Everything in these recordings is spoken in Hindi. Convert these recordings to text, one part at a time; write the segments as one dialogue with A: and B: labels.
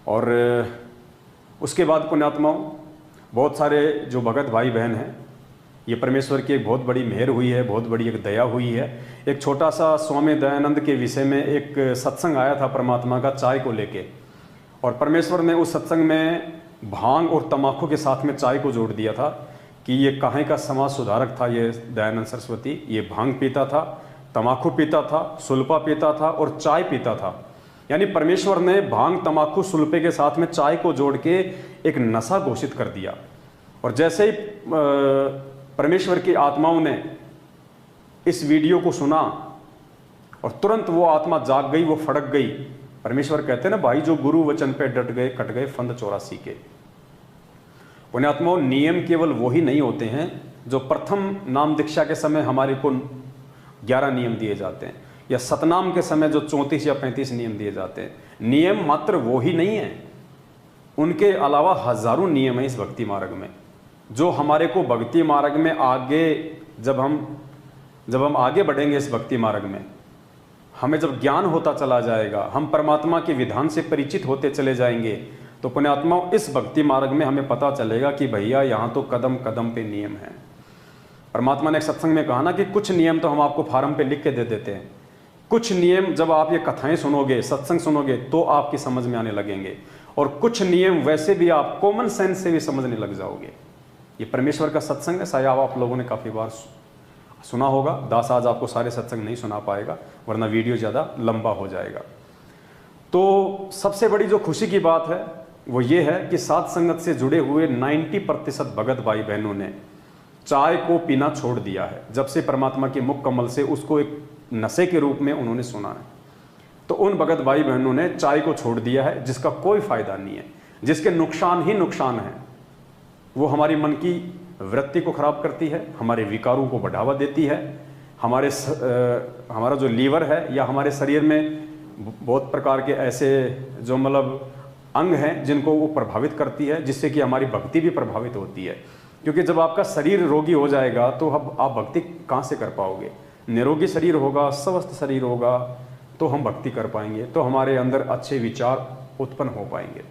A: और उसके बाद पुण्यात्माओं, बहुत सारे जो भगत भाई बहन हैं, ये परमेश्वर की एक बहुत बड़ी मेहर हुई है, बहुत बड़ी एक दया हुई है। एक छोटा सा स्वामी दयानंद के विषय में एक सत्संग आया था परमात्मा का, चाय को लेके, और परमेश्वर ने उस सत्संग में भांग और तम्बाकू के साथ में चाय को जोड़ दिया था कि ये कहाँ का समाज सुधारक था ये दयानंद सरस्वती। ये भांग पीता था, तम्बाकू पीता था, सुल्पा पीता था और चाय पीता था। यानी परमेश्वर ने भांग, तम्बाकू, सुल्पे के साथ में चाय को जोड़ के एक नशा घोषित कर दिया। और जैसे ही परमेश्वर की आत्माओं ने इस वीडियो को सुना और तुरंत वो आत्मा जाग गई, वो फड़क गई। परमेश्वर कहते हैं ना भाई, जो गुरु वचन पे डट गए कट गए फंद 84 के। पुण्यात्माओं, नियम केवल वही नहीं होते हैं जो प्रथम नाम दीक्षा के समय हमारे को 11 नियम दिए जाते हैं, या सतनाम के समय जो 34 या 35 नियम दिए जाते हैं। नियम मात्र वो ही नहीं है, उनके अलावा हजारों नियम है इस भक्ति मार्ग में, जो हमारे को भक्ति मार्ग में आगे जब हम आगे बढ़ेंगे इस भक्ति मार्ग में, हमें जब ज्ञान होता चला जाएगा, हम परमात्मा के विधान से परिचित होते चले जाएंगे, तो पुण्यात्माओं इस भक्ति मार्ग में हमें पता चलेगा कि भैया यहाँ तो कदम कदम पे नियम है। परमात्मा ने एक सत्संग में कहा ना कि कुछ नियम तो हम आपको फार्म पे लिख के दे देते हैं, कुछ नियम जब आप ये कथाएं सुनोगे, सत्संग सुनोगे तो आपकी समझ में आने लगेंगे, और कुछ नियम वैसे भी आप कॉमन सेंस से भी समझने लग जाओगे। ये परमेश्वर का सत्संग है, शायद आप लोगों ने काफ़ी बार सुना होगा। दास आज आपको सारे सत्संग नहीं सुना पाएगा, वरना वीडियो ज़्यादा लंबा हो जाएगा। तो सबसे बड़ी जो खुशी की बात है वो ये है कि साध संगत से जुड़े हुए 90% भगत भाई बहनों ने चाय को पीना छोड़ दिया है। जब से परमात्मा के मुख कमल से उसको एक नशे के रूप में उन्होंने सुना है, तो उन भगत भाई बहनों ने चाय को छोड़ दिया है, जिसका कोई फायदा नहीं है, जिसके नुकसान ही नुकसान है। वो हमारी मन की वृत्ति को खराब करती है, हमारे विकारों को बढ़ावा देती है, हमारा जो लीवर है या हमारे शरीर में बहुत प्रकार के ऐसे जो मतलब अंग हैं जिनको वो प्रभावित करती है, जिससे कि हमारी भक्ति भी प्रभावित होती है। क्योंकि जब आपका शरीर रोगी हो जाएगा तो अब आप भक्ति कहाँ से कर पाओगे। निरोगी शरीर होगा, स्वस्थ शरीर होगा तो हम भक्ति कर पाएंगे, तो हमारे अंदर अच्छे विचार उत्पन्न हो पाएंगे।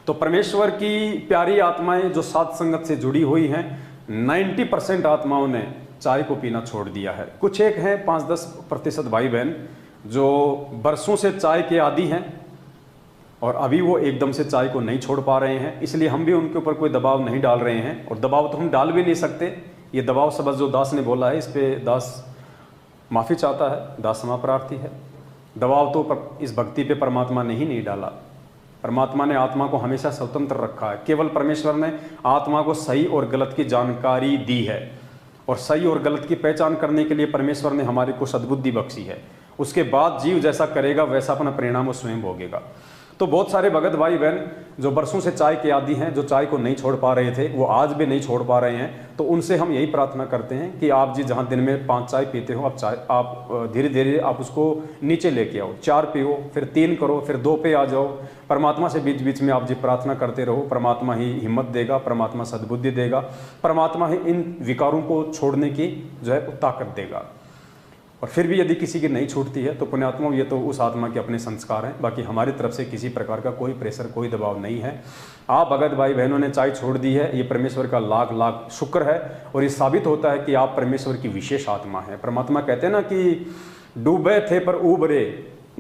A: तो परमेश्वर की प्यारी आत्माएं जो साध संगत से जुड़ी हुई हैं, 90% आत्माओं ने चाय को पीना छोड़ दिया है। कुछ एक हैं 5-10% भाई बहन जो बरसों से चाय के आदी हैं और अभी वो एकदम से चाय को नहीं छोड़ पा रहे हैं, इसलिए हम भी उनके ऊपर कोई दबाव नहीं डाल रहे हैं, और दबाव तो हम डाल भी नहीं सकते। ये दबाव शब्द जो दास ने बोला है, इस पे दास माफ़ी चाहता है, दास क्षमा प्रार्थी है। दबाव तो इस भक्ति पे परमात्मा ने ही नहीं डाला। परमात्मा ने आत्मा को हमेशा स्वतंत्र रखा है। केवल परमेश्वर ने आत्मा को सही और गलत की जानकारी दी है, और सही और गलत की पहचान करने के लिए परमेश्वर ने हमारे को सद्बुद्धि बख्शी है। उसके बाद जीव जैसा करेगा वैसा अपना परिणाम वो स्वयं भोगेगा। तो बहुत सारे भगत भाई बहन जो बरसों से चाय के आदी हैं, जो चाय को नहीं छोड़ पा रहे थे, वो आज भी नहीं छोड़ पा रहे हैं, तो उनसे हम यही प्रार्थना करते हैं कि आप जी जहाँ दिन में 5 चाय पीते हो, आप धीरे धीरे आप उसको नीचे लेके आओ। 4 पियो, फिर 3 करो, फिर 2 पे आ जाओ। परमात्मा से बीच बीच में आप जी प्रार्थना करते रहो, परमात्मा ही हिम्मत देगा, परमात्मा सद्बुद्धि देगा, परमात्मा ही इन विकारों को छोड़ने की जो है ताकत देगा। और फिर भी यदि किसी की नहीं छूटती है तो पुण्यात्मा, ये तो उस आत्मा के अपने संस्कार हैं, बाकी हमारी तरफ से किसी प्रकार का कोई प्रेशर, कोई दबाव नहीं है। आप भगत भाई बहनों ने चाय छोड़ दी है, ये परमेश्वर का लाख लाख शुक्र है, और ये साबित होता है कि आप परमेश्वर की विशेष आत्मा है। परमात्मा कहते हैं ना कि डूबे थे पर उबरे,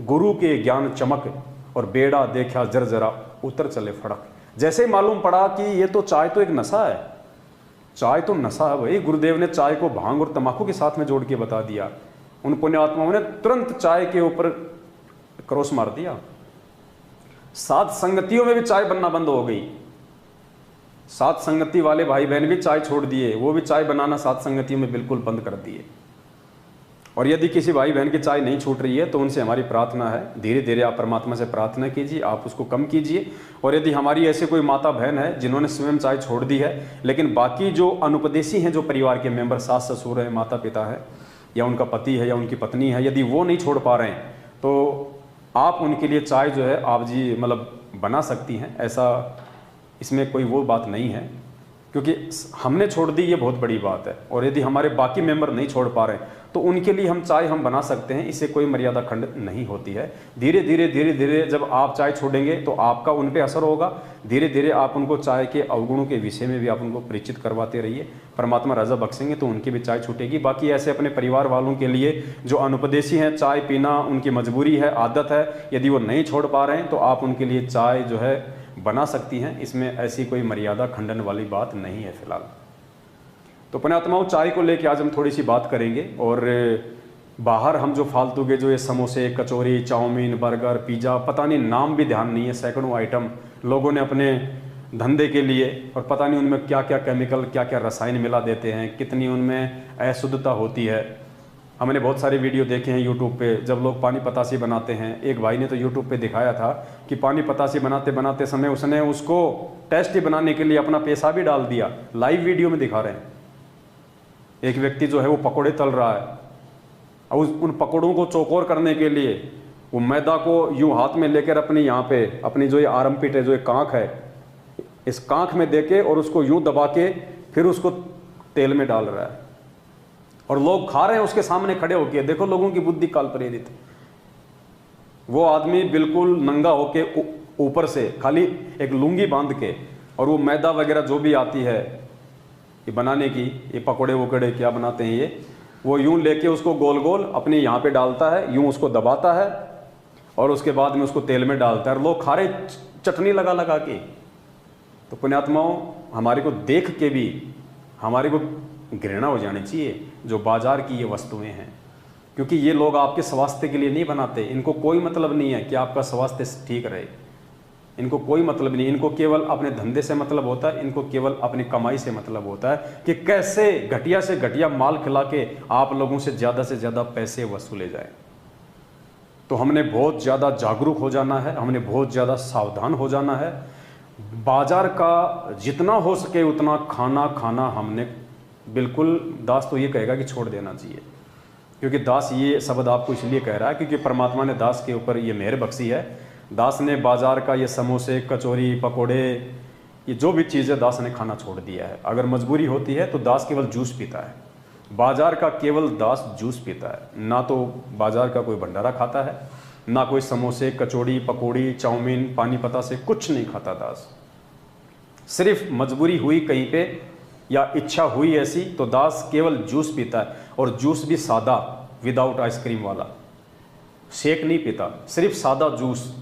A: गुरु के ज्ञान चमक, और बेड़ा देखा जरा उतर चले फड़क। जैसे ही मालूम पड़ा कि ये तो चाय तो एक नशा है, चाय तो नशा है भाई, गुरुदेव ने चाय को भांग और तम्बाकू के साथ में जोड़ के बता दिया। उन पुण्यात्माओं ने तुरंत चाय के ऊपर क्रॉस मार दिया। साध संगतियों में भी चाय बनना बंद हो गई। साध संगति वाले भाई बहन भी चाय छोड़ दिए, वो भी चाय बनाना साध संगतियों में बिल्कुल बंद कर दिए। और यदि किसी भाई बहन की चाय नहीं छूट रही है तो उनसे हमारी प्रार्थना है, धीरे धीरे आप परमात्मा से प्रार्थना कीजिए, आप उसको कम कीजिए। और यदि हमारी ऐसे कोई माता बहन है जिन्होंने स्वयं चाय छोड़ दी है, लेकिन बाकी जो अनुपदेशी हैं, जो परिवार के मेंबर, सास ससुर है, माता पिता है, या उनका पति है या उनकी पत्नी है, यदि वो नहीं छोड़ पा रहे हैं तो आप उनके लिए चाय जो है आप जी मतलब बना सकती हैं। ऐसा इसमें कोई वो बात नहीं है। क्योंकि हमने छोड़ दी, ये बहुत बड़ी बात है। और यदि हमारे बाकी मेंबर नहीं छोड़ पा रहे तो उनके लिए हम चाय हम बना सकते हैं, इससे कोई मर्यादा खंड नहीं होती है। धीरे धीरे जब आप चाय छोड़ेंगे तो आपका उन पे असर होगा। धीरे धीरे आप उनको चाय के अवगुणों के विषय में भी आप उनको परिचित करवाते रहिए। परमात्मा राजा बख्शेंगे तो उनकी भी चाय छूटेगी। बाकी ऐसे अपने परिवार वालों के लिए जो अनुपदेशी हैं, चाय पीना उनकी मजबूरी है, आदत है, यदि वो नहीं छोड़ पा रहे हैं तो आप उनके लिए चाय जो है बना सकती हैं। इसमें ऐसी कोई मर्यादा खंडन वाली बात नहीं है फिलहाल। तो पुण्यात्माओं, चाय को लेके आज हम थोड़ी सी बात करेंगे। और बाहर हम जो फालतू के जो ये समोसे, कचौरी, चाउमीन, बर्गर, पिज़्ज़ा, पता नहीं नाम भी ध्यान नहीं है, सैकड़ों आइटम लोगों ने अपने धंधे के लिए, और पता नहीं उनमें क्या क्या केमिकल, क्या क्या रसायन मिला देते हैं, कितनी उनमें अशुद्धता होती है। हमने बहुत सारे वीडियो देखे हैं यूट्यूब पे, जब लोग पानी पतासी बनाते हैं। एक भाई ने तो यूट्यूब पे दिखाया था कि पानी पतासी बनाते बनाते समय उसने उसको टेस्टी बनाने के लिए अपना पैसा भी डाल दिया। लाइव वीडियो में दिखा रहे हैं। एक व्यक्ति जो है वो पकोड़े तल रहा है, और उन पकोड़ों को चौकोर करने के लिए वो मैदा को यूं हाथ में लेकर अपनी यहाँ पे अपनी जो ये आर्मपिट है, जो ये कांख है, इस कांख में देके और उसको यूं दबा के फिर उसको तेल में डाल रहा है, और लोग खा रहे हैं उसके सामने खड़े होके। देखो लोगों की बुद्धि काल प्रेरित। वो आदमी बिल्कुल नंगा होके ऊपर से खाली एक लुंगी बांध के, और वो मैदा वगैरह जो भी आती है ये बनाने की, ये पकोड़े वकोड़े क्या बनाते हैं ये, वो यूं लेके उसको गोल गोल अपने यहाँ पे डालता है, यूं उसको दबाता है और उसके बाद में उसको तेल में डालता है, और लोग खा रहे चटनी लगा लगा के। तो पुण्यात्माओं, हमारे को देख के भी हमारे को घृणा हो जानी चाहिए जो बाजार की ये वस्तुएं हैं, क्योंकि ये लोग आपके स्वास्थ्य के लिए नहीं बनाते। इनको कोई मतलब नहीं है कि आपका स्वास्थ्य ठीक रहे, इनको कोई मतलब नहीं। इनको केवल अपने धंधे से मतलब होता है, इनको केवल अपनी कमाई से मतलब होता है कि कैसे घटिया से घटिया माल खिला के आप लोगों से ज़्यादा पैसे वसूले जाए। तो हमने बहुत ज़्यादा जागरूक हो जाना है, हमने बहुत ज़्यादा सावधान हो जाना है। बाजार का जितना हो सके उतना खाना हमने बिल्कुल, दास तो ये कहेगा कि छोड़ देना चाहिए, क्योंकि दास ये शब्द आपको इसलिए कह रहा है क्योंकि परमात्मा ने दास के ऊपर ये मेहर बख्शी है। दास ने बाजार का ये समोसे, कचौरी, पकोड़े, ये जो भी चीज़ है दास ने खाना छोड़ दिया है। अगर मजबूरी होती है तो दास केवल जूस पीता है। बाजार का केवल दास जूस पीता है, ना तो बाजार का कोई भंडारा खाता है, ना कोई समोसे, कचौड़ी, पकौड़ी, चाउमीन, पानी पता से कुछ नहीं खाता दास। सिर्फ मजबूरी हुई कहीं पे या इच्छा हुई ऐसी तो दास केवल जूस पीता है, और जूस भी सादा, विदाउट आइसक्रीम वाला। शेक नहीं पीता, सिर्फ सादा जूस।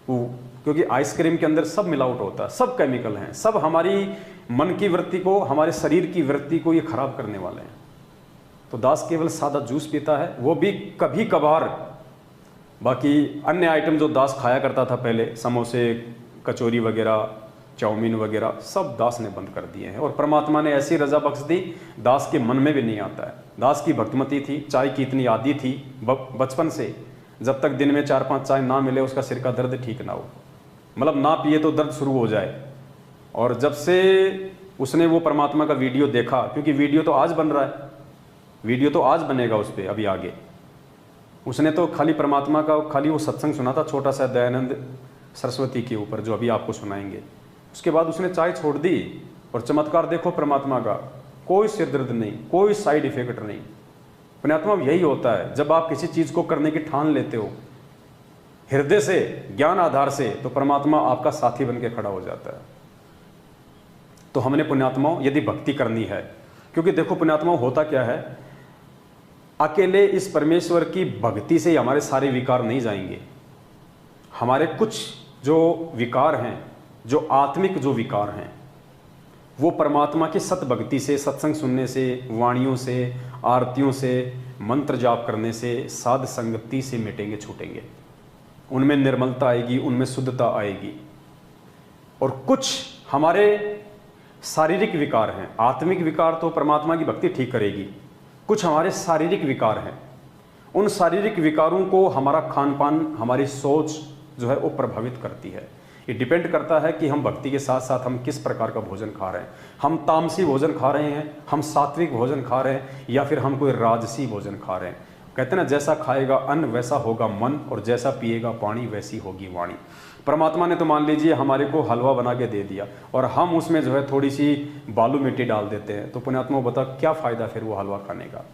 A: क्योंकि आइसक्रीम के अंदर सब मिलावट होता है, सब केमिकल हैं, सब हमारी मन की वृत्ति को, हमारे शरीर की वृत्ति को ये खराब करने वाले हैं। तो दास केवल सादा जूस पीता है, वो भी कभी कभार। बाकी अन्य आइटम जो दास खाया करता था पहले, समोसे, कचौरी वगैरह, चाउमीन वगैरह, सब दास ने बंद कर दिए हैं। और परमात्मा ने ऐसी रजा बख्श दी, दास के मन में भी नहीं आता है। दास की भक्तिमती थी, चाय की इतनी आदी थी बचपन से, जब तक दिन में 4-5 चाय ना मिले उसका सिर का दर्द ठीक ना हो, मतलब ना पिए तो दर्द शुरू हो जाए। और जब से उसने वो परमात्मा का वीडियो देखा, क्योंकि वीडियो तो आज बन रहा है, वीडियो तो आज बनेगा उस पर अभी आगे। उसने तो खाली परमात्मा का खाली वो सत्संग सुना था छोटा सा, दयानंद सरस्वती के ऊपर, जो अभी आपको सुनाएंगे। उसके बाद उसने चाय छोड़ दी, और चमत्कार देखो परमात्मा का, कोई सिर दर्द नहीं, कोई साइड इफेक्ट नहीं। पुण्यात्मा, यही होता है जब आप किसी चीज़ को करने की ठान लेते हो हृदय से, ज्ञान आधार से, तो परमात्मा आपका साथी बन के खड़ा हो जाता है। तो हमने पुण्यात्माओं यदि भक्ति करनी है, क्योंकि देखो पुण्यात्माओं होता क्या है, अकेले इस परमेश्वर की भक्ति से हमारे सारे विकार नहीं जाएंगे। हमारे कुछ जो विकार हैं, जो आत्मिक जो विकार हैं, वो परमात्मा की सत भक्ति से, सत्संग सुनने से, वाणियों से, आरतियों से, मंत्र जाप करने से, साध संगति से मिटेंगे, छूटेंगे। उनमें निर्मलता आएगी, उनमें शुद्धता आएगी। और कुछ हमारे शारीरिक विकार हैं, आत्मिक विकार तो परमात्मा की भक्ति ठीक करेगी, कुछ हमारे शारीरिक विकार हैं। उन शारीरिक विकारों को हमारा खान पान, हमारी सोच जो है वो प्रभावित करती है। ये डिपेंड करता है कि हम भक्ति के साथ साथ हम किस प्रकार का भोजन खा रहे हैं। हम तामसी भोजन खा रहे हैं, हम सात्विक भोजन खा रहे हैं, या फिर हम कोई राजसी भोजन खा रहे हैं। कहते हैं ना, जैसा खाएगा अन्न वैसा होगा मन, और जैसा पिएगा पानी वैसी होगी वाणी। परमात्मा ने तो मान लीजिए हमारे को हलवा बना के दे दिया, और हम उसमें जो है थोड़ी सी बालू मिट्टी डाल देते हैं, तो पुण्यात्मा बता क्या फायदा फिर वो हलवा खाने का।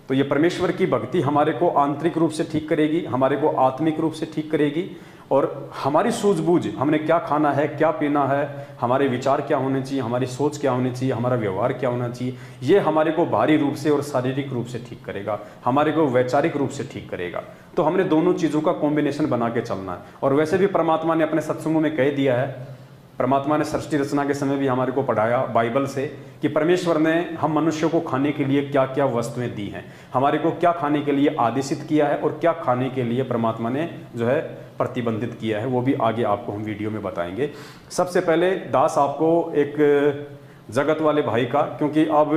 A: तो ये परमेश्वर की भक्ति हमारे को आंतरिक रूप से ठीक करेगी, हमारे को आत्मिक रूप से ठीक करेगी, और हमारी सूझबूझ, हमने क्या खाना है, क्या पीना है, हमारे विचार क्या होने चाहिए, हमारी सोच क्या होनी चाहिए, हमारा व्यवहार क्या होना चाहिए, ये हमारे को बाहरी रूप से और शारीरिक रूप से ठीक करेगा, हमारे को वैचारिक रूप से ठीक करेगा। तो हमने दोनों चीज़ों का कॉम्बिनेशन बना के चलना है। और वैसे भी परमात्मा ने अपने सत्संगों में कह दिया है, परमात्मा ने सृष्टि रचना के समय भी हमारे को पढ़ाया बाइबल से कि परमेश्वर ने हम मनुष्य को खाने के लिए क्या क्या वस्तुएं दी हैं, हमारे को क्या खाने के लिए आदेशित किया है और क्या खाने के लिए परमात्मा ने जो है प्रतिबंधित किया है, वो भी आगे आपको हम वीडियो में बताएंगे। सबसे पहले दास आपको एक जगत वाले भाई का, क्योंकि अब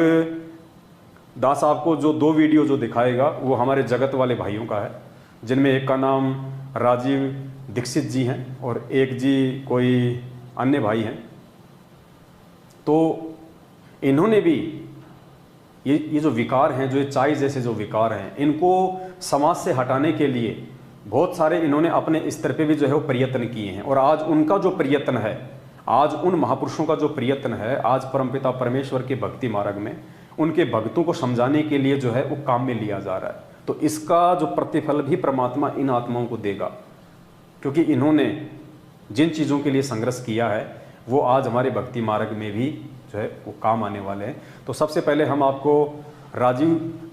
A: दास आपको जो 2 वीडियो जो दिखाएगा वो हमारे जगत वाले भाइयों का है, जिनमें एक का नाम राजीव दीक्षित जी हैं और एक जी कोई अन्य भाई हैं। तो इन्होंने भी ये जो विकार हैं, जो ये चाय जैसे जो विकार हैं, इनको समाज से हटाने के लिए बहुत सारे इन्होंने अपने स्तर पे भी जो है वो प्रयत्न किए हैं। और आज उनका जो प्रयत्न है, आज उन महापुरुषों का जो प्रयत्न है, आज परमपिता परमेश्वर के भक्ति मार्ग में उनके भक्तों को समझाने के लिए जो है वो काम में लिया जा रहा है। तो इसका जो प्रतिफल भी परमात्मा इन आत्माओं को देगा, क्योंकि इन्होंने जिन चीज़ों के लिए संघर्ष किया है वो आज हमारे भक्ति मार्ग में भी जो है वो काम आने वाले हैं। तो सबसे पहले हम आपको राजीव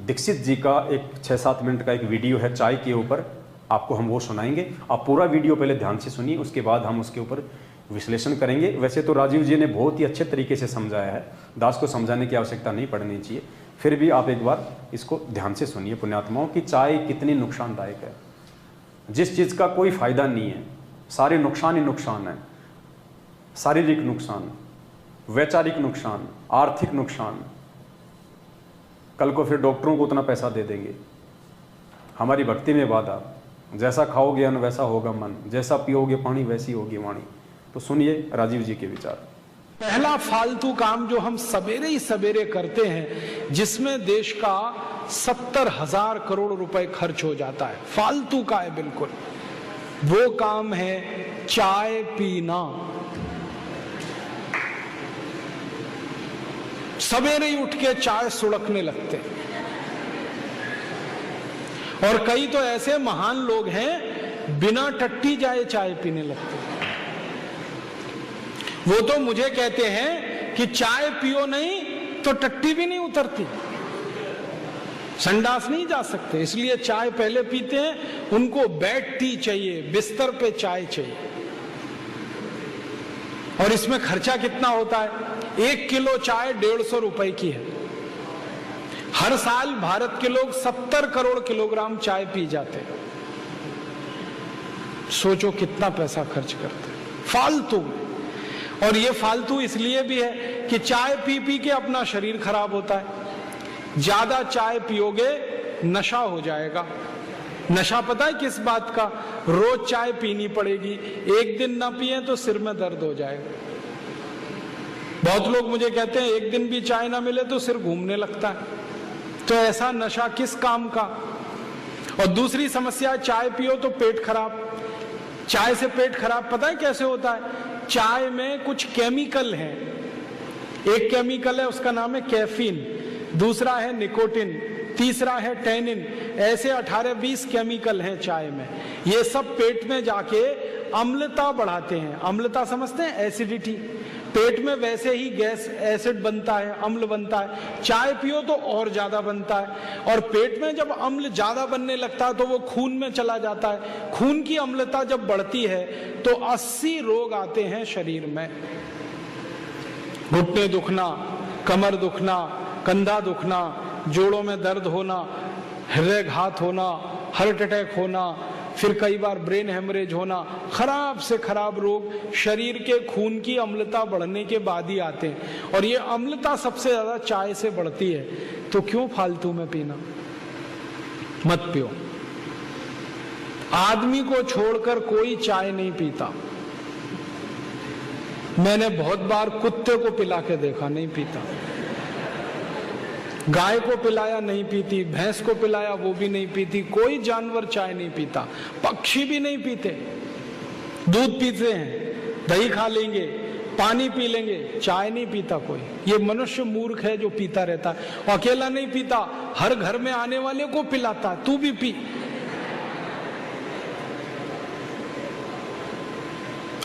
A: दीक्षित जी का एक 6-7 मिनट का एक वीडियो है चाय के ऊपर, आपको हम वो सुनाएंगे। आप पूरा वीडियो पहले ध्यान से सुनिए, उसके बाद हम उसके ऊपर विश्लेषण करेंगे। वैसे तो राजीव जी ने बहुत ही अच्छे तरीके से समझाया है, दास को समझाने की आवश्यकता नहीं पड़नी चाहिए, फिर भी आप एक बार इसको ध्यान से सुनिए पुण्यात्माओं कि चाय कितनी नुकसानदायक है। जिस चीज़ का कोई फायदा नहीं है, सारे नुकसान ही नुकसान है, शारीरिक नुकसान, वैचारिक नुकसान, आर्थिक नुकसान। कल को फिर डॉक्टरों को उतना पैसा दे देंगे। हमारी भक्ति में वादा, जैसा खाओगे अन्न वैसा होगा मन, जैसा पियोगे पानी वैसी होगी वाणी। तो सुनिए राजीव जी के विचार।
B: पहला फालतू काम जो हम सवेरे ही सवेरे करते हैं, जिसमें देश का 70,000 करोड़ रुपए खर्च हो जाता है, फालतू का है बिल्कुल, वो काम है चाय पीना। सवेरे ही उठ के चाय सुड़कने लगते हैं। और कई तो ऐसे महान लोग हैं बिना टट्टी जाए चाय पीने लगते हैं। वो तो मुझे कहते हैं कि चाय पियो नहीं तो टट्टी भी नहीं उतरती, संडास नहीं जा सकते, इसलिए चाय पहले पीते हैं। उनको बेड टी चाहिए, बिस्तर पे चाय चाहिए। और इसमें खर्चा कितना होता है? 1 किलो चाय 150 रुपए की है। हर साल भारत के लोग 70 करोड़ किलोग्राम चाय पी जाते हैं। सोचो कितना पैसा खर्च करते हैं फालतू। और ये फालतू इसलिए भी है कि चाय पी पी के अपना शरीर खराब होता है। ज्यादा चाय पियोगे नशा हो जाएगा। नशा पता है किस बात का? रोज चाय पीनी पड़ेगी, एक दिन ना पिए तो सिर में दर्द हो जाएगा। बहुत लोग मुझे कहते हैं एक दिन भी चाय ना मिले तो सिर घूमने लगता है। तो ऐसा नशा किस काम का? और दूसरी समस्या, चाय पियो तो पेट खराब। चाय से पेट खराब पता है कैसे होता है? चाय में कुछ केमिकल हैं। एक केमिकल है उसका नाम है कैफीन, दूसरा है निकोटिन, तीसरा है टैनिन। ऐसे 18-20 केमिकल हैं चाय में। ये सब पेट में जाके अम्लता बढ़ाते हैं। अम्लता समझते हैं? एसिडिटी। पेट में वैसे ही गैस एसिड बनता है, अम्ल बनता है। चाय पियो तो और ज्यादा बनता है। और पेट में जब अम्ल ज्यादा बनने लगता है तो वो खून में चला जाता है। खून की अम्लता जब बढ़ती है तो 80 रोग आते हैं शरीर में। घुटने दुखना, कमर दुखना, कंधा दुखना, जोड़ों में दर्द होना, हृदयघात होना, हार्ट अटैक होना, फिर कई बार ब्रेन हेमरेज होना। खराब से खराब रोग शरीर के खून की अम्लता बढ़ने के बाद ही आते हैं। और ये अम्लता सबसे ज्यादा चाय से बढ़ती है। तो क्यों फालतू में पीना? मत पियो। आदमी को छोड़कर कोई चाय नहीं पीता। मैंने बहुत बार कुत्ते को पिला के देखा, नहीं पीता। गाय को पिलाया नहीं पीती, भैंस को पिलाया वो भी नहीं पीती, कोई जानवर चाय नहीं पीता, पक्षी भी नहीं पीते। दूध पीते हैं, दही खा लेंगे, पानी पी लेंगे, चाय नहीं पीता कोई। ये मनुष्य मूर्ख है जो पीता रहता है। अकेला नहीं पीता, हर घर में आने वाले को पिलाता, तू भी पी।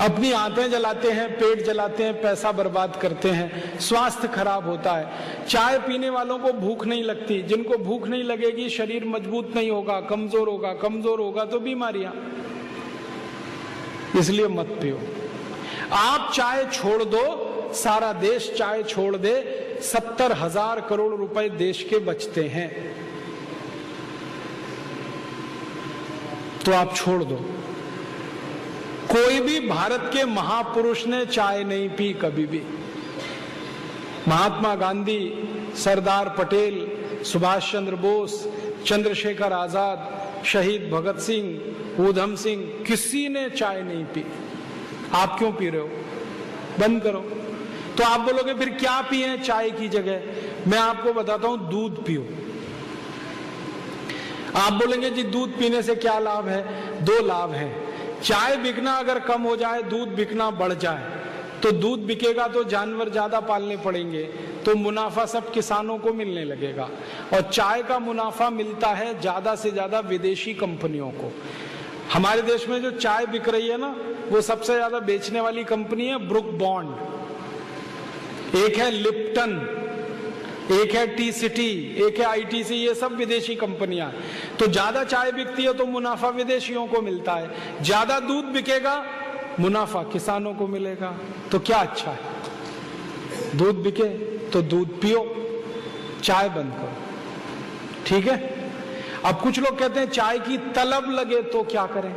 B: अपनी आंतें जलाते हैं, पेट जलाते हैं, पैसा बर्बाद करते हैं, स्वास्थ्य खराब होता है। चाय पीने वालों को भूख नहीं लगती, जिनको भूख नहीं लगेगी शरीर मजबूत नहीं होगा, कमजोर होगा, कमजोर होगा तो बीमारियां। इसलिए मत पियो। आप चाय छोड़ दो, सारा देश चाय छोड़ दे, 70,000 करोड़ रुपए देश के बचते हैं। तो आप छोड़ दो। कोई भी भारत के महापुरुष ने चाय नहीं पी कभी भी। महात्मा गांधी, सरदार पटेल, सुभाष चंद्र बोस, चंद्रशेखर आजाद, शहीद भगत सिंह, ऊधम सिंह, किसी ने चाय नहीं पी। आप क्यों पी रहे हो? बंद करो। तो आप बोलोगे फिर क्या पिए चाय की जगह? मैं आपको बताता हूं, दूध पियो। आप बोलेंगे जी दूध पीने से क्या लाभ है? 2 लाभ है। चाय बिकना अगर कम हो जाए, दूध बिकना बढ़ जाए, तो दूध बिकेगा तो जानवर ज्यादा पालने पड़ेंगे, तो मुनाफा सब किसानों को मिलने लगेगा। और चाय का मुनाफा मिलता है ज्यादा से ज्यादा विदेशी कंपनियों को। हमारे देश में जो चाय बिक रही है ना, वो सबसे ज्यादा बेचने वाली कंपनी है ब्रुक बॉन्ड, एक है लिप्टन, एक है टी सिटी, एक है आईटीसी, ये सब विदेशी कंपनियां हैं। तो ज्यादा चाय बिकती है तो मुनाफा विदेशियों को मिलता है, ज्यादा दूध बिकेगा मुनाफा किसानों को मिलेगा। तो क्या अच्छा है? दूध बिके तो दूध पियो, चाय बंद करो। ठीक है? अब कुछ लोग कहते हैं चाय की तलब लगे तो क्या करें?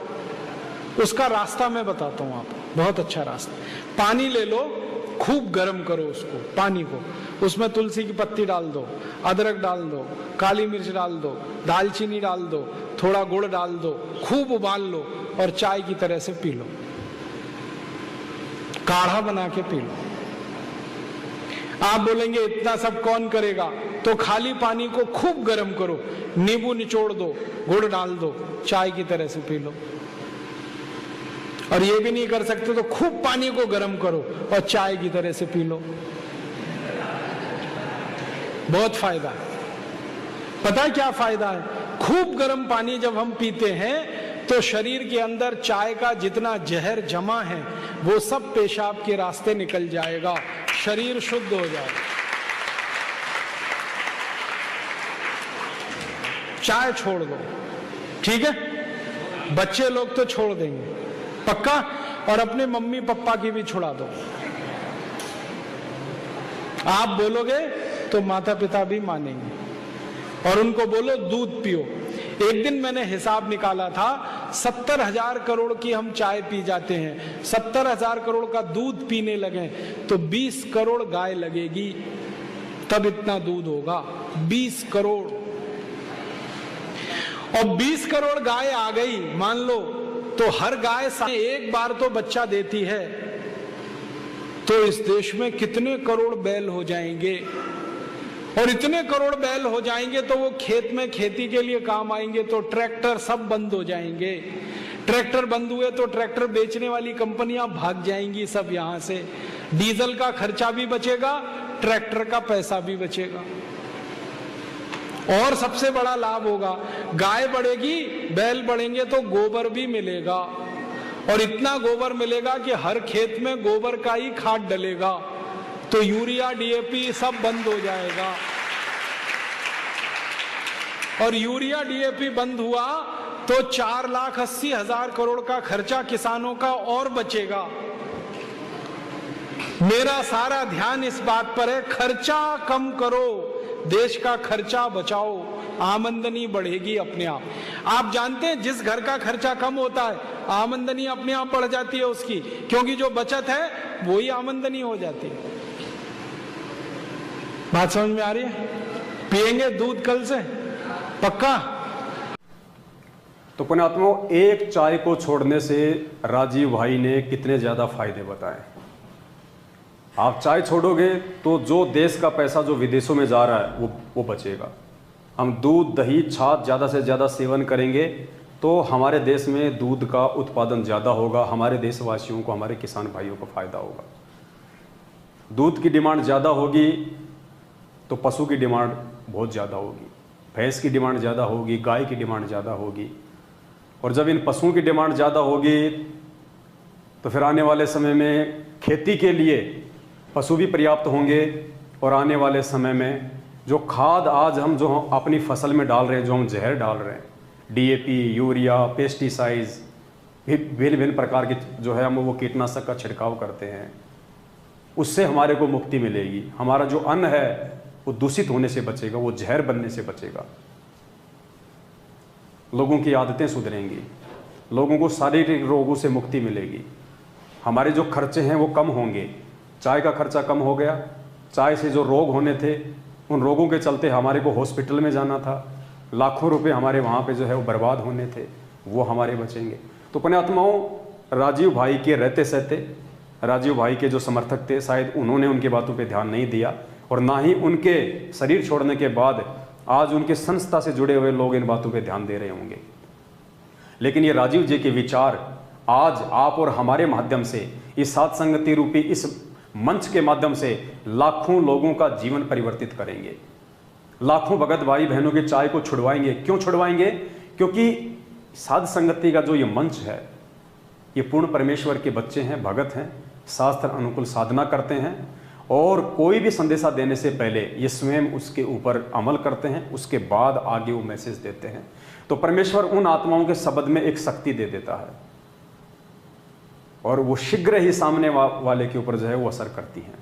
B: उसका रास्ता मैं बताता हूं आपको, बहुत अच्छा रास्ता। पानी ले लो, खूब गर्म करो उसको, पानी को, उसमें तुलसी की पत्ती डाल दो, अदरक डाल दो, काली मिर्च डाल दो, दालचीनी डाल दो, थोड़ा गुड़ डाल दो, खूब उबाल लो और चाय की तरह से पी लो, काढ़ा बना के पी लो। आप बोलेंगे इतना सब कौन करेगा? तो खाली पानी को खूब गर्म करो, नींबू निचोड़ दो, गुड़ डाल दो, चाय की तरह से पी लो। और ये भी नहीं कर सकते तो खूब पानी को गर्म करो और चाय की तरह से पी लो। बहुत फायदा है। पता है क्या फायदा है? खूब गर्म पानी जब हम पीते हैं तो शरीर के अंदर चाय का जितना जहर जमा है वो सब पेशाब के रास्ते निकल जाएगा, शरीर शुद्ध हो जाएगा। चाय छोड़ दो, ठीक है? बच्चे लोग तो छोड़ देंगे पक्का, और अपने मम्मी पापा की भी छुड़ा दो। आप बोलोगे तो माता पिता भी मानेंगे। और उनको बोलो दूध पियो। एक दिन मैंने हिसाब निकाला था, 70,000 करोड़ की हम चाय पी जाते हैं, 70,000 करोड़ का दूध पीने लगे तो 20 करोड़ गाय लगेगी, तब इतना दूध होगा। 20 करोड़। और 20 करोड़ गाय आ गई मान लो, तो हर गाय एक बार तो बच्चा देती है, तो इस देश में कितने करोड़ बैल हो जाएंगे? और इतने करोड़ बैल हो जाएंगे तो वो खेत में खेती के लिए काम आएंगे, तो ट्रैक्टर सब बंद हो जाएंगे। ट्रैक्टर बंद हुए तो ट्रैक्टर बेचने वाली कंपनियां भाग जाएंगी सब यहां से। डीजल का खर्चा भी बचेगा, ट्रैक्टर का पैसा भी बचेगा। और सबसे बड़ा लाभ होगा, गाय बढ़ेगी, बैल बढ़ेंगे तो गोबर भी मिलेगा, और इतना गोबर मिलेगा कि हर खेत में गोबर का ही खाद डलेगा, तो यूरिया डीएपी सब बंद हो जाएगा। और यूरिया डीएपी बंद हुआ तो 4,80,000 करोड़ का खर्चा किसानों का और बचेगा। मेरा सारा ध्यान इस बात पर है, खर्चा कम करो, देश का खर्चा बचाओ, आमदनी बढ़ेगी अपने आप। आप जानते हैं जिस घर का खर्चा कम होता है आमदनी अपने आप बढ़ जाती है उसकी, क्योंकि जो बचत है वही आमदनी हो जाती है। बात समझ में आ रही है? पिएंगे दूध कल से पक्का।
A: तो पुण्यात्माओं, एक चाय को छोड़ने से राजीव भाई ने कितने ज्यादा फायदे बताए। आप चाय छोड़ोगे तो जो देश का पैसा जो विदेशों में जा रहा है वो बचेगा। हम दूध, दही, छाछ ज़्यादा से ज़्यादा सेवन करेंगे तो हमारे देश में दूध का उत्पादन ज़्यादा होगा, हमारे देशवासियों को, हमारे किसान भाइयों को फ़ायदा होगा। दूध की डिमांड ज़्यादा होगी तो पशु की डिमांड बहुत ज़्यादा होगी, भैंस की डिमांड ज़्यादा होगी, गाय की डिमांड ज़्यादा होगी। और जब इन पशुओं की डिमांड ज़्यादा होगी तो फिर आने वाले समय में खेती के लिए पशु भी पर्याप्त होंगे, और आने वाले समय में जो खाद आज हम जो अपनी फसल में डाल रहे हैं, जो हम जहर डाल रहे हैं, डीएपी, यूरिया, पेस्टिसाइड्स, भिन्न भिन्न प्रकार के जो है हम वो कीटनाशक का छिड़काव करते हैं, उससे हमारे को मुक्ति मिलेगी। हमारा जो अन्न है वो दूषित होने से बचेगा, वो जहर बनने से बचेगा। लोगों की आदतें सुधरेंगी, लोगों को शारीरिक रोगों से मुक्ति मिलेगी, हमारे जो खर्चे हैं वो कम होंगे। चाय का खर्चा कम हो गया, चाय से जो रोग होने थे उन रोगों के चलते हमारे को हॉस्पिटल में जाना था, लाखों रुपए हमारे वहाँ पे जो है वो बर्बाद होने थे, वो हमारे बचेंगे। तो पुण्यात्माओं, राजीव भाई के रहते सहते, राजीव भाई के जो समर्थक थे शायद उन्होंने उनकी बातों पे ध्यान नहीं दिया, और ना ही उनके शरीर छोड़ने के बाद आज उनके संस्था से जुड़े हुए लोग इन बातों पे ध्यान दे रहे होंगे। लेकिन ये राजीव जी के विचार आज आप और हमारे माध्यम से, इस साध संगति रूपी इस मंच के माध्यम से लाखों लोगों का जीवन परिवर्तित करेंगे। लाखों भगत भाई बहनों की चाय को छुड़वाएंगे। क्यों छुड़वाएंगे? क्योंकि साध संगति का जो ये मंच है, ये पूर्ण परमेश्वर के बच्चे हैं, भगत हैं, शास्त्र अनुकूल साधना करते हैं, और कोई भी संदेशा देने से पहले ये स्वयं उसके ऊपर अमल करते हैं, उसके बाद आगे वो मैसेज देते हैं। तो परमेश्वर उन आत्माओं के शब्द में एक शक्ति दे देता है, और वो शीघ्र ही सामने वाले के ऊपर जो है वो असर करती हैं।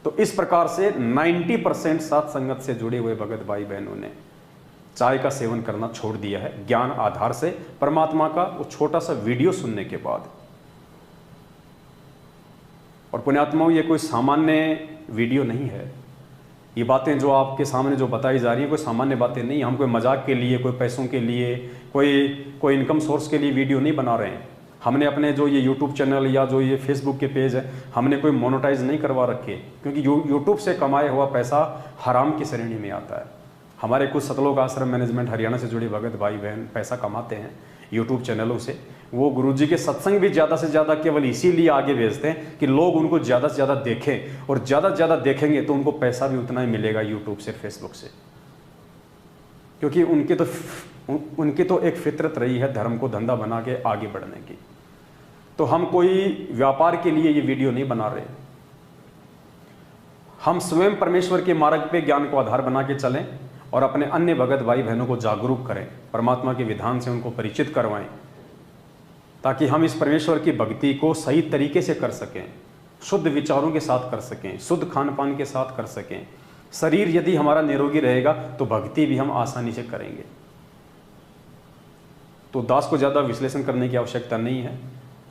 A: तो इस प्रकार से 90% साध संगत से जुड़े हुए भगत भाई बहनों ने चाय का सेवन करना छोड़ दिया है, ज्ञान आधार से, परमात्मा का वो छोटा सा वीडियो सुनने के बाद। और पुण्यात्माओं, ये कोई सामान्य वीडियो नहीं है। ये बातें जो आपके सामने जो बताई जा रही हैं कोई सामान्य बातें नहीं। हम कोई मजाक के लिए, कोई पैसों के लिए, कोई इनकम सोर्स के लिए वीडियो नहीं बना रहे हैं। हमने अपने जो ये यूट्यूब चैनल या जो ये फेसबुक के पेज है, हमने कोई मोनेटाइज नहीं करवा रखे, क्योंकि यूट्यूब से कमाया हुआ पैसा हराम की श्रेणी में आता है। हमारे कुछ सतलोक आश्रम मैनेजमेंट हरियाणा से जुड़े भगत भाई बहन पैसा कमाते हैं यूट्यूब चैनलों से। वो गुरुजी के सत्संग भी ज़्यादा से ज़्यादा केवल इसीलिए आगे भेजते हैं कि लोग उनको ज़्यादा से ज़्यादा देखें, और ज़्यादा से ज़्यादा देखेंगे तो उनको पैसा भी उतना ही मिलेगा यूट्यूब से, फेसबुक से, क्योंकि उनकी तो एक फितरत रही है धर्म को धंधा बना के आगे बढ़ने की। तो हम कोई व्यापार के लिए ये वीडियो नहीं बना रहे। हम स्वयं परमेश्वर के मार्ग पे ज्ञान को आधार बना के चलें और अपने अन्य भगत भाई बहनों को जागरूक करें, परमात्मा के विधान से उनको परिचित करवाएं, ताकि हम इस परमेश्वर की भक्ति को सही तरीके से कर सकें, शुद्ध विचारों के साथ कर सकें, शुद्ध खान पान के साथ कर सकें। शरीर यदि हमारा निरोगी रहेगा तो भक्ति भी हम आसानी से करेंगे। तो दास को ज़्यादा विश्लेषण करने की आवश्यकता नहीं है।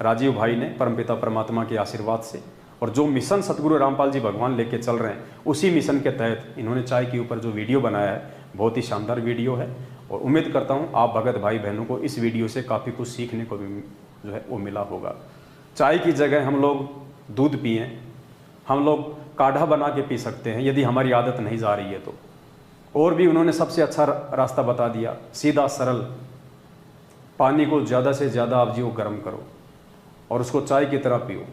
A: राजीव भाई ने परमपिता परमात्मा के आशीर्वाद से, और जो मिशन सतगुरु रामपाल जी भगवान लेके चल रहे हैं, उसी मिशन के तहत इन्होंने चाय के ऊपर जो वीडियो बनाया है, बहुत ही शानदार वीडियो है। और उम्मीद करता हूँ आप भगत भाई बहनों को इस वीडियो से काफ़ी कुछ सीखने को भी जो है वो मिला होगा। चाय की जगह हम लोग दूध पिएं, हम लोग काढ़ा बना के पी सकते हैं यदि हमारी आदत नहीं जा रही है तो। और भी उन्होंने सबसे अच्छा रास्ता बता दिया, सीधा सरल, पानी को ज़्यादा से ज़्यादा आप जी वो गर्म करो और उसको चाय की तरह पियो,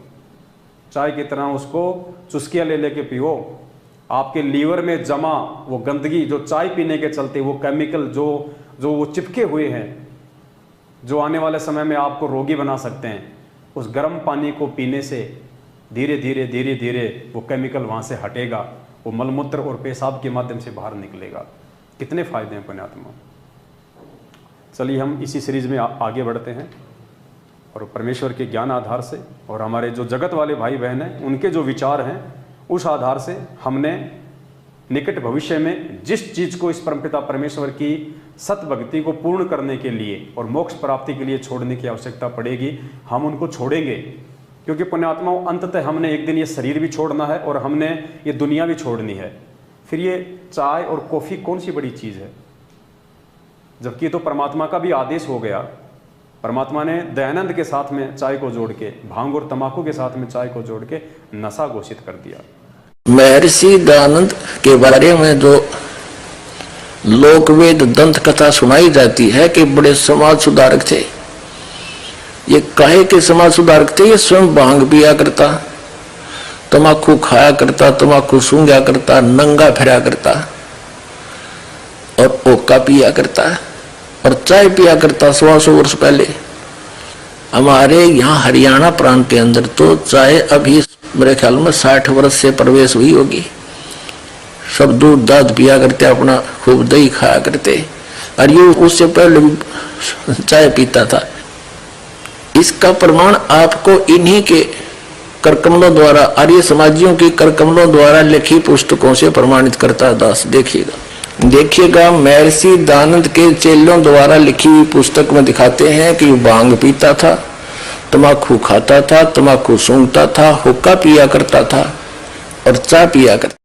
A: चाय की तरह उसको चुस्कियाँ ले लेके पियो। आपके लीवर में जमा वो गंदगी, जो चाय पीने के चलते वो केमिकल जो वो चिपके हुए हैं, जो आने वाले समय में आपको रोगी बना सकते हैं, उस गर्म पानी को पीने से धीरे धीरे धीरे धीरे वो केमिकल वहाँ से हटेगा, वो मलमूत्र और पेशाब के माध्यम से बाहर निकलेगा। कितने फायदे हैं पुण्यात्मा। चलिए हम इसी सीरीज में आगे बढ़ते हैं, और परमेश्वर के ज्ञान आधार से और हमारे जो जगत वाले भाई बहन हैं उनके जो विचार हैं, उस आधार से हमने निकट भविष्य में जिस चीज़ को इस परमपिता परमेश्वर की सत भक्ति को पूर्ण करने के लिए और मोक्ष प्राप्ति के लिए छोड़ने की आवश्यकता पड़ेगी, हम उनको छोड़ेंगे। क्योंकि पुण्यात्माओं, अंततः हमने एक दिन ये शरीर भी छोड़ना है और हमने ये दुनिया भी छोड़नी है। फिर ये चाय और कॉफ़ी कौन सी बड़ी चीज़ है, जबकि तो परमात्मा का भी आदेश हो गया परमात्मा ने दयानंद के साथ में चाय को जोड़ के, भांग और तंबाकू के साथ में चाय को जोड़ के नशा घोषित कर दिया।
C: महर्षि दयानंद के बारे में जो लोकवेद दंत कथा सुनाई जाती है कि बड़े समाज सुधारक थे। ये काहे के समाज सुधारक थे? ये स्वयं भांग पिया करता, तंबाकू खाया करता, तंबाकू सूंघा करता, नंगा फिरा करता और ओका पिया करता और चाय पिया करता। 100 वर्ष पहले हमारे यहाँ हरियाणा प्रांत के अंदर तो चाय अभी मेरे ख्याल में 60 वर्ष से प्रवेश हुई होगी। सब दूध दाद पिया करते, अपना खूब दही खाया करते, और ये उससे पहले भी चाय पीता था। इसका प्रमाण आपको इन्हीं के करकमलों द्वारा, आर्य समाजियों की करकमलों द्वारा लिखी पुस्तकों से प्रमाणित करता है। दास देखिएगा महर्षि दयानंद के चेलों द्वारा लिखी हुई पुस्तक में दिखाते हैं कि भांग पीता था, तंबाकू खाता था, तंबाकू सूंघता था, हुक्का पिया करता था और चाय पिया करता।